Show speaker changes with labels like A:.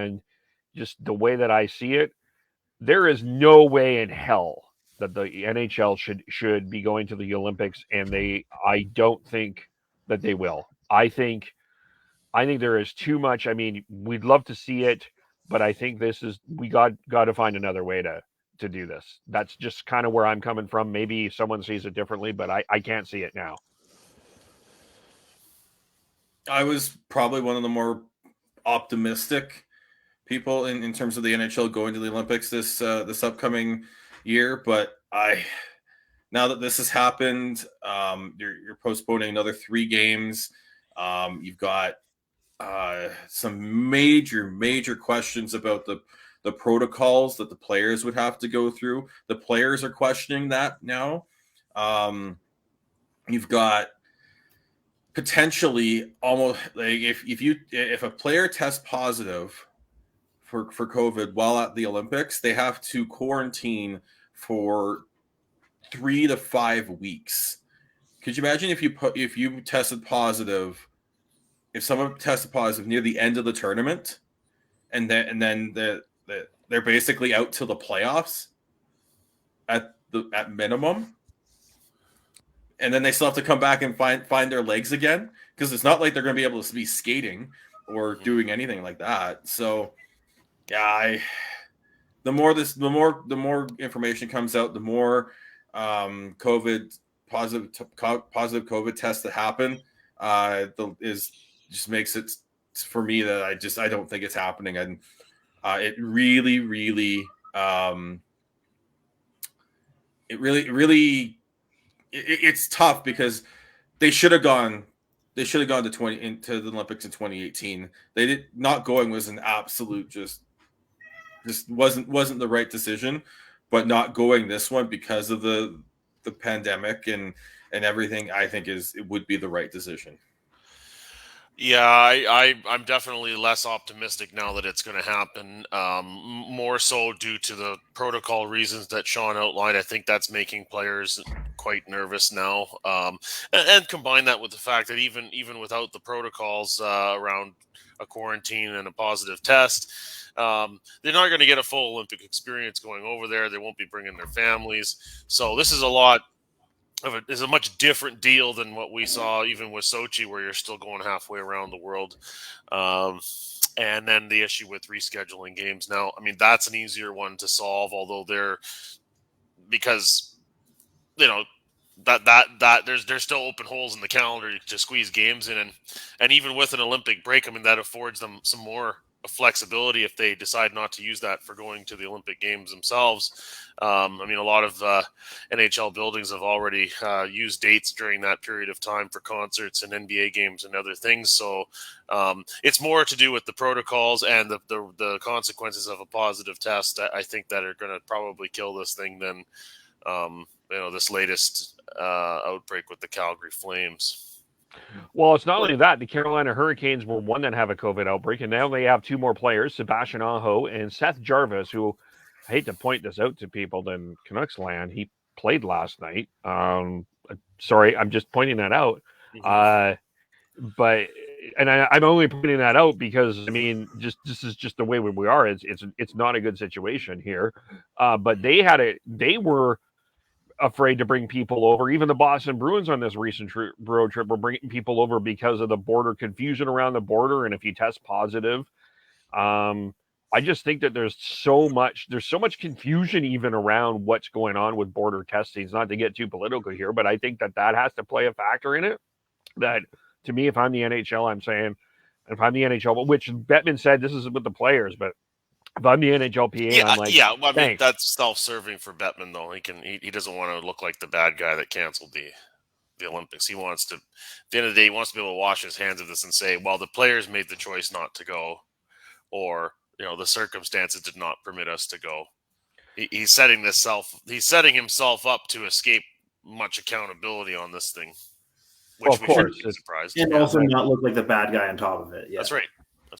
A: and just the way that I see it, there is no way in hell that the NHL should be going to the Olympics, and I don't think that they will. I think there is too much. I mean, we'd love to see it, but I think we got to find another way to do this. That's just kind of where I'm coming from. Maybe someone sees it differently, but I can't see it now.
B: I was probably one of the more optimistic people in terms of the NHL going to the Olympics this upcoming year, but now that this has happened, you're postponing another 3 games. You've got some major questions about the protocols that the players would have to go through. The players are questioning that now. You've got potentially almost like if a player tests positive for COVID while at the Olympics, they have to quarantine for 3 to 5 weeks. Could you imagine if you tested positive, if someone tested positive near the end of the tournament, and then they're basically out till the playoffs at minimum, and then they still have to come back and find their legs again, because it's not like they're going to be able to be skating or doing anything like that. So, yeah, the more information comes out, the more COVID positive COVID tests that happen just makes it for me that I don't think it's happening, and it really it's tough, because they should have gone into the Olympics in 2018. Not going was an absolute just wasn't the right decision, but not going this one because of the pandemic and everything, I think it would be the right decision.
C: Yeah, I'm definitely less optimistic now that it's going to happen, more so due to the protocol reasons that Sean outlined. I think that's making players quite nervous now, and combine that with the fact that even without the protocols around a quarantine and a positive test, they're not going to get a full Olympic experience going over there. They won't be bringing their families. So this is is a much different deal than what we saw even with Sochi, where you're still going halfway around the world. And then the issue with rescheduling games. Now, I mean, that's an easier one to solve, although because that there's still open holes in the calendar to squeeze games in, and even with an Olympic break, I mean, that affords them some more flexibility if they decide not to use that for going to the Olympic Games themselves. I mean, a lot of NHL buildings have already used dates during that period of time for concerts and NBA games and other things. So it's more to do with the protocols and the consequences of a positive test, I think, that are going to probably kill this thing than this latest outbreak with the Calgary Flames.
A: Well, it's not only that. The Carolina Hurricanes were one that have a COVID outbreak, and now they have 2 more players, Sebastian Aho and Seth Jarvis, who, I hate to point this out to people in Canucks land, he played last night. Sorry, I'm just pointing that out. Mm-hmm. But I'm only pointing that out because, I mean, this is just the way we are. It's not a good situation here. But they were afraid to bring people over. Even the Boston Bruins on this recent road trip were bringing people over because of the border confusion around the border. And if you test positive, I just think that there's so much confusion even around what's going on with border testing. It's not to get too political here, but I think that has to play a factor in it. That, to me, if I'm the NHL, I'm saying, if I'm the NHL, which Bettman said this is with the players, but if I'm the NHLPA, I'm like,
C: well, I mean, that's self-serving for Bettman, though. He doesn't want to look like the bad guy that canceled the Olympics. He wants to, at the end of the day, he wants to be able to wash his hands of this and say, well, the players made the choice not to go, or the circumstances did not permit us to go. He's setting himself up to escape much accountability on this thing.
A: Which of course,
D: surprised. And also not look like the bad guy on top of it. Yeah.
C: That's right.